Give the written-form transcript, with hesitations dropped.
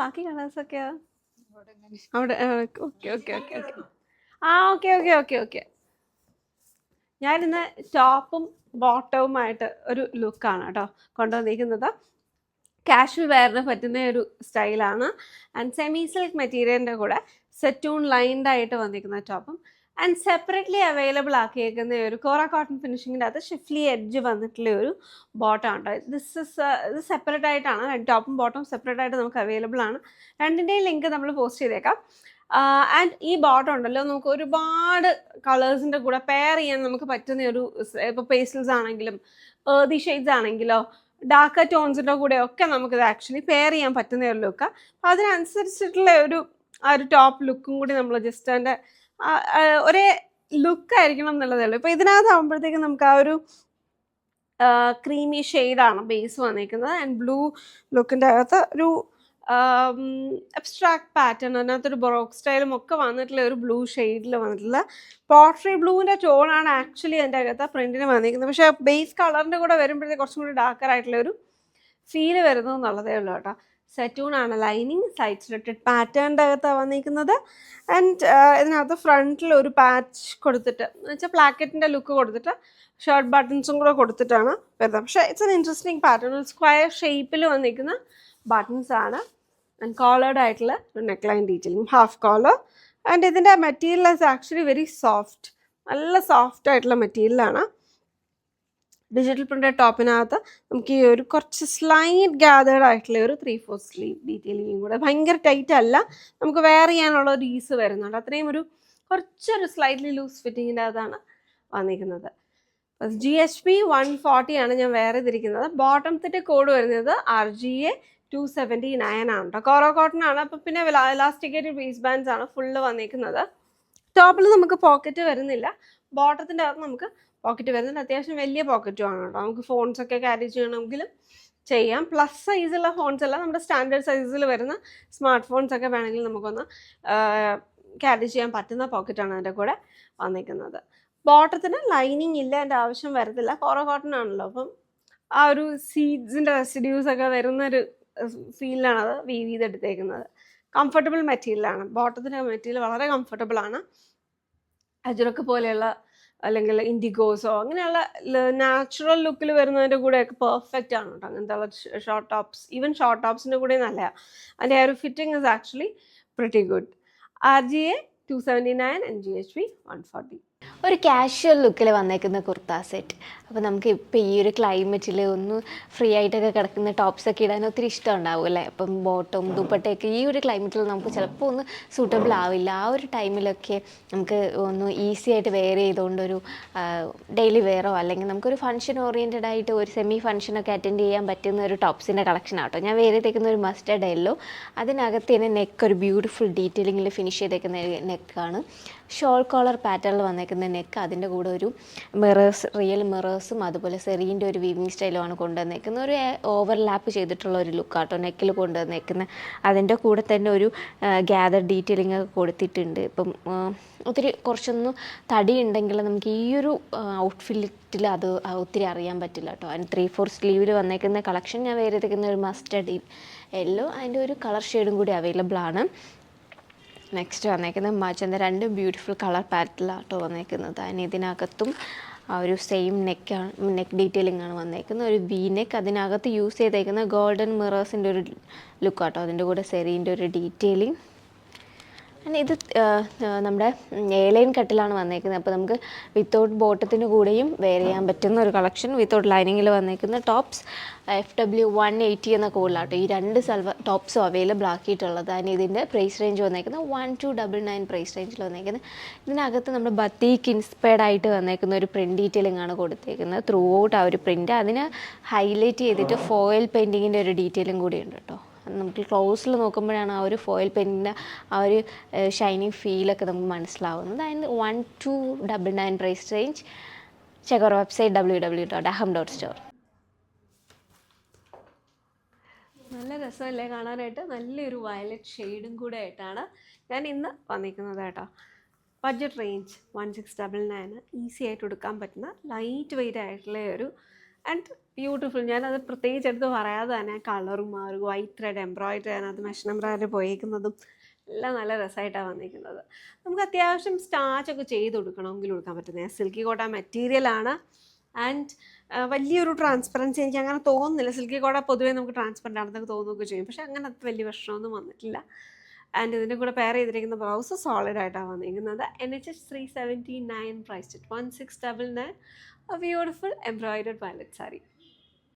ബാക്കി കളേഴ്സൊക്കെയോ? അവിടെ okay okay okay okay okay okay okay okay. ഞാനിന്ന് ടോപ്പും ബോട്ടവുമായിട്ട് ഒരു ലുക്കാണ് കേട്ടോ കൊണ്ടുവന്നിരിക്കുന്നത്. കാഷ്വൽ വെയറിന് പറ്റുന്ന ഒരു സ്റ്റൈലാണ്. ആൻഡ് സെമി സിൽക്ക് മെറ്റീരിയലിൻ്റെ കൂടെ സെറ്റൂൺ ലൈൻഡ് ആയിട്ട് വന്നിരിക്കുന്ന ടോപ്പും ആൻഡ് സെപ്പറേറ്റ്ലി അവൈലബിൾ ആക്കിയേക്കുന്ന ഒരു കോറ കോട്ടൺ ഫിനിഷിങ്ങിൻ്റെ അകത്ത് ഷിഫ്ലി എഡ്ജ് വന്നിട്ടുള്ള ഒരു ബോട്ടമാണ്. ഇത് സെപ്പറേറ്റ് ആയിട്ടാണ്, ടോപ്പും ബോട്ടവും സെപ്പറേറ്റ് ആയിട്ട് നമുക്ക് അവൈലബിൾ ആണ്. രണ്ടിൻ്റെയും ലിങ്ക് നമ്മൾ പോസ്റ്റ് ചെയ്തേക്കാം. ആൻഡ് ഈ ബോട്ടം ഉണ്ടല്ലോ നമുക്ക് ഒരുപാട് കളേഴ്സിൻ്റെ കൂടെ പെയർ ചെയ്യാൻ നമുക്ക് പറ്റുന്ന ഒരു, ഇപ്പോൾ പേസ്റ്റൽസ് ആണെങ്കിലും ഏർതി ഷെയ്ഡ്സ് ആണെങ്കിലോ ഡാർക്കർ ടോൺസിൻ്റെ കൂടെ ഒക്കെ നമുക്കിത് ആക്ച്വലി പെയർ ചെയ്യാൻ പറ്റുന്ന ഒരു ലുക്ക്. അപ്പോൾ അതിനനുസരിച്ചിട്ടുള്ള ആ ഒരു ടോപ്പ് ലുക്കും കൂടി നമ്മൾ ജസ്റ്റ് അതിൻ്റെ ഒരേ ലുക്കായിരിക്കണം എന്നുള്ളതേ ഉള്ളൂ. ഇപ്പോൾ ഇതിനകത്താകുമ്പോഴത്തേക്കും നമുക്ക് ആ ഒരു ക്രീമി ഷെയ്ഡാണ് ബേസ് വന്നിരിക്കുന്നത്. ആൻഡ് ബ്ലൂ ലുക്കിൻ്റെ അകത്ത് ഒരു അബ്സ്ട്രാക്ട് പാറ്റേൺ, അതിനകത്തൊരു ബൊറോക്ക് സ്റ്റൈലും ഒക്കെ വന്നിട്ടുള്ള ഒരു ബ്ലൂ ഷെയ്ഡിൽ വന്നിട്ടുള്ള പോട്രി ബ്ലൂവിൻ്റെ ടോണാണ് ആക്ച്വലി എൻ്റെ അകത്ത് പ്രിൻറ്റിന് വന്നിരിക്കുന്നത്. പക്ഷേ ബേസ് കളറിൻ്റെ കൂടെ വരുമ്പോഴത്തേക്ക് കുറച്ചും കൂടി ഡാർക്കർ ആയിട്ടുള്ള ഒരു ഫീല് വരുന്നു എന്നുള്ളതേ ഉള്ളൂ കേട്ടോ. സെറ്റൂണാണ് ലൈനിങ്, സൈഡ് സ്ലിറ്റഡ് പാറ്റേണിൻ്റെ അകത്താണ് വന്നിരിക്കുന്നത്. ആൻഡ് ഇതിനകത്ത് ഫ്രണ്ടിൽ ഒരു പാച്ച് കൊടുത്തിട്ട് എന്ന് വെച്ചാൽ പ്ലാക്കറ്റിൻ്റെ ലുക്ക് കൊടുത്തിട്ട് ഷർട്ട് ബട്ടൺസും കൂടെ കൊടുത്തിട്ടാണ് വരുന്നത്. പക്ഷേ ഇറ്റ്സ് എൻ ഇൻട്രസ്റ്റിംഗ് പാറ്റേൺ. ഒരു സ്ക്വയർ ഷേപ്പിൽ വന്നിരിക്കുന്ന ബട്ടൺസ് ആണ്. ആൻഡ് കോളേർഡ് ആയിട്ടുള്ള ഒരു neck line detailing, half collar. And ഇതിൻ്റെ material is actually very soft, നല്ല സോഫ്റ്റ് ആയിട്ടുള്ള മെറ്റീരിയലാണ്. ഡിജിറ്റൽ പ്രിൻ്റഡ് ടോപ്പിനകത്ത് നമുക്ക് ഈ ഒരു കുറച്ച് സ്ലൈറ്റ് ഗ്യാതേർഡ് ആയിട്ടുള്ള ഒരു 3/4 സ്ലീവ് ഡീറ്റെയിലിങ്ങും കൂടെ, ഭയങ്കര ടൈറ്റ് അല്ല, നമുക്ക് വെയർ ചെയ്യാനുള്ള ഒരു ഈസ് വരുന്നുണ്ട്. അത്രയും ഒരു കുറച്ചൊരു സ്ലൈറ്റ്ലി ലൂസ് ഫിറ്റിങ്ങിൻ്റെ അകത്താണ് വന്നിരിക്കുന്നത്. GHP 140 ആണ് ഞാൻ വെയർ ചെയ്തിരിക്കുന്നത്. ബോട്ടംത്തിൻ്റെ കോഡ് വരുന്നത് RGA 279 ആണ് കേട്ടോ. കോറോ കോട്ടൺ ആണ്. അപ്പം പിന്നെ ഇലാസ്റ്റിക്കേറ്റഡ് വേസ്റ്റ് ബാൻഡ്സ് ആണ് ഫുള്ള് വന്നിരിക്കുന്നത്. ടോപ്പിൽ നമുക്ക് പോക്കറ്റ് വരുന്നില്ല, ബോട്ടത്തിൻ്റെ അകത്ത് നമുക്ക് പോക്കറ്റ് വരുന്നുണ്ട്. അത്യാവശ്യം വലിയ പോക്കറ്റും ആണ് കേട്ടോ. നമുക്ക് ഫോൺസൊക്കെ ക്യാരി ചെയ്യണമെങ്കിലും ചെയ്യാം. പ്ലസ് സൈസുള്ള ഫോൺസ് അല്ല, നമ്മുടെ സ്റ്റാൻഡേർഡ് സൈസിൽ വരുന്ന സ്മാർട്ട് ഫോൺസൊക്കെ വേണമെങ്കിൽ നമുക്കൊന്ന് ക്യാരി ചെയ്യാൻ പറ്റുന്ന പോക്കറ്റാണ് അതിൻ്റെ കൂടെ വന്നിരിക്കുന്നത്. ബോട്ടത്തിന് ലൈനിങ് ഇല്ല, എൻ്റെ ആവശ്യം വരത്തില്ല. കോറോ കോട്ടൺ ആണല്ലോ, അപ്പം ആ ഒരു സീഡ്സിൻ്റെ റെസിഡ്യൂസ് ഒക്കെ വരുന്നൊരു ഫീലിലാണ് അത് വീവ് ചെയ്തെടുത്തേക്കുന്നത്. കംഫർട്ടബിൾ മെറ്റീരിയലാണ്. ബോട്ടത്തിൻ്റെ മെറ്റീരിയൽ വളരെ കംഫർട്ടബിൾ ആണ്. അജുറക്ക് പോലെയുള്ള അല്ലെങ്കിൽ ഇൻഡിഗോസോ അങ്ങനെയുള്ള നാച്ചുറൽ ലുക്കിൽ വരുന്നതിൻ്റെ കൂടെയൊക്കെ പെർഫെക്റ്റ് ആണ് കേട്ടോ. അങ്ങനത്തെ ഷോർട്ട് ടോപ്സ്, ഈവൻ ഷോർട്ട് ടോപ്സിൻ്റെ കൂടെ നല്ലതാണ്. അതിൻ്റെ ആ ഒരു fitting is actually pretty good. RGA 279 and GHP 140. ഒരു കാഷ്വൽ ലുക്കിൽ വന്നേക്കുന്ന കുർത്ത സെറ്റ്. അപ്പോൾ നമുക്ക് ഇപ്പോൾ ഈ ഒരു ക്ലൈമറ്റിൽ ഒന്ന് ഫ്രീ ആയിട്ടൊക്കെ കിടക്കുന്ന ടോപ്സൊക്കെ ഇടാൻ ഒത്തിരി ഇഷ്ടം ഉണ്ടാവും അല്ലേ. അപ്പം ബോട്ടം ദുപ്പട്ടയൊക്കെ ഈ ഒരു ക്ലൈമറ്റിൽ നമുക്ക് ചിലപ്പോൾ ഒന്ന് സൂട്ടബിൾ ആവില്ല. ആ ഒരു ടൈമിലൊക്കെ നമുക്ക് ഒന്ന് ഈസി ആയിട്ട് വെയർ ചെയ്തുകൊണ്ടൊരു ഡെയിലി വെയറോ അല്ലെങ്കിൽ നമുക്കൊരു ഫംഗ്ഷൻ ഓറിയൻറ്റഡ് ആയിട്ട് ഒരു സെമി ഫംഗ്ഷനൊക്കെ അറ്റൻഡ് ചെയ്യാൻ പറ്റുന്ന ഒരു ടോപ്സിൻ്റെ കളക്ഷൻ ആട്ടോ ഞാൻ വെയർ ചെയ്തേക്കുന്ന ഒരു മസ്റ്റർഡ് യെല്ലോ. അതിനകത്ത് തന്നെ നെക്ക് ഒരു ബ്യൂട്ടിഫുൾ ഡീറ്റെയിലിങ്ങിൽ ഫിനിഷ് ചെയ്തേക്കുന്ന നെക്കാണ്. ഷോൾ കോളർ പാറ്റേണിൽ വന്നേക്കുന്ന നെക്ക്, അതിൻ്റെ കൂടെ ഒരു മിറേഴ്സ്, റിയൽ മിറേഴ്സും അതുപോലെ സെറീൻ്റെ ഒരു വീവിങ് സ്റ്റൈലുമാണ് കൊണ്ടുവന്നേക്കുന്നത്. ഒരു ഓവർലാപ്പ് ചെയ്തിട്ടുള്ള ഒരു ലുക്കാട്ടോ നെക്കിൽ കൊണ്ടുവന്നേക്കുന്നത്. അതിൻ്റെ കൂടെ തന്നെ ഒരു ഗ്യാദർ ഡീറ്റെയിലിംഗ് ഒക്കെ കൊടുത്തിട്ടുണ്ട്. ഇപ്പം ഒത്തിരി കുറച്ചൊന്നും തടി ഉണ്ടെങ്കിൽ നമുക്ക് ഈ ഒരു ഔട്ട്ഫിറ്റിൽ അത് ഒത്തിരി അറിയാൻ പറ്റില്ല കേട്ടോ. അതിന് 3/4 സ്ലീവിൽ വന്നേക്കുന്ന കളക്ഷൻ ഞാൻ വേറെ എടുക്കുന്ന ഒരു മസ്റ്റർഡ് യെല്ലോ, അതിൻ്റെ ഒരു കളർ ഷെയ്ഡും കൂടി അവൈലബിൾ ആണ്. നെക്സ്റ്റ് വന്നേക്കുന്നത് മജന്ത, രണ്ട് ബ്യൂട്ടിഫുൾ കളർ പാറ്റലാട്ടോ വന്നേക്കുന്നത്. അതിന് ഇതിനകത്തും ആ ഒരു സെയിം നെക്ക് ഡീറ്റെയിലിംഗ് ആണ് വന്നേക്കുന്നത്. ഒരു വി നെക്ക്, അതിനകത്ത് യൂസ് ചെയ്തേക്കുന്ന ഗോൾഡൻ മിറേഴ്സിൻ്റെ ഒരു ലുക്കാട്ടോ. അതിൻ്റെ കൂടെ സെറീൻ്റെ ഒരു ഡീറ്റെയിലിംഗ്. ഇത് നമ്മുടെ എയർലൈൻ കട്ടിലാണ് വന്നേക്കുന്നത്. അപ്പോൾ നമുക്ക് വിത്തൗട്ട് ബോട്ടത്തിൻ്റെ കൂടെയും വെയർ ചെയ്യാൻ പറ്റുന്ന ഒരു കളക്ഷൻ. വിത്തൗട്ട് ലൈനിങ്ങിൽ വന്നേക്കുന്ന ടോപ്സ് FW 180 എന്ന കോഡിലാട്ടോ ഈ രണ്ട് ടോപ്സും അവൈലബിൾ ആക്കിയിട്ടുള്ളത്. അതിന് ഇതിൻ്റെ പ്രൈസ് റേഞ്ച് വന്നേക്കുന്നത് 1299 പ്രൈസ് റേഞ്ചിൽ വന്നേക്കുന്നത്. ഇതിനകത്ത് നമ്മുടെ ബത്തീക്ക് ഇൻസ്പയർഡ് ആയിട്ട് വന്നേക്കുന്ന ഒരു പ്രിൻറ്റ് ഡീറ്റെയിലിംഗ് ആണ് കൊടുത്തേക്കുന്നത്. ത്രൂ ഔട്ട് ആ ഒരു പ്രിൻറ്റ് അതിന് ഹൈലൈറ്റ് ചെയ്തിട്ട് ഫോയിൽ പെയിൻറ്റിങ്ങിൻ്റെ ഒരു ഡീറ്റെയിലും കൂടി ഉണ്ട് കേട്ടോ. നമുക്ക് ക്ലോസിൽ നോക്കുമ്പോഴാണ് ആ ഒരു ഫോയിൽ പെയിൻറ്റിൻ്റെ ആ ഒരു ഷൈനിങ് ഫീലൊക്കെ നമുക്ക് മനസ്സിലാവുന്നത്. അതിന് 1299 price range. Check our website www.aham.store. നല്ല രസമല്ലേ കാണാനായിട്ട്? നല്ലൊരു വയലറ്റ് ഷെയ്ഡും കൂടെ ആയിട്ടാണ് ഞാൻ ഇന്ന് വന്നിരിക്കുന്നത് കേട്ടോ. ബഡ്ജറ്റ് റേഞ്ച് 1699, ഈസി ആയിട്ട് എടുക്കാൻ പറ്റുന്ന ലൈറ്റ് വെയ്റ്റ് ആയിട്ടുള്ള ഒരു ആൻഡ് ബ്യൂട്ടിഫുൾ. ഞാനത് പ്രത്യേകിച്ച് എടുത്ത് പറയാതെ തന്നെ കളറും ആ ഒരു വൈറ്റ് ത്രെഡ് എംബ്രോയിഡറി അതിനകത്ത് മെഷീൻ എംബ്രോയിഡറി പോയേക്കുന്നതും എല്ലാം നല്ല രസമായിട്ടാണ് വന്നിരിക്കുന്നത്. നമുക്ക് അത്യാവശ്യം സ്റ്റാച്ചൊക്കെ ചെയ്ത് കൊടുക്കണമെങ്കിൽ കൊടുക്കാൻ പറ്റുന്നത് സിൽക്കി കോട്ട മെറ്റീരിയലാണ്. ആൻഡ് വലിയൊരു ട്രാൻസ്പെറൻസി എനിക്ക് അങ്ങനെ തോന്നുന്നില്ല. സിൽക്കി കോട്ട പൊതുവേ നമുക്ക് ട്രാൻസ്പെറൻ്റ് ആണെന്നൊക്കെ തോന്നുകയൊക്കെ ചെയ്യും, പക്ഷേ അങ്ങനത്തെ വലിയ പ്രശ്നമൊന്നും വന്നിട്ടില്ല. ആൻഡ് ഇതിൻ്റെ കൂടെ പെയർ ചെയ്തിരിക്കുന്ന ബ്ലൗസ് സോളിഡ് ആയിട്ടാണ് വന്നിരിക്കുന്നത്. NHS 379 priced at 1699. A beautiful embroidered violet saree.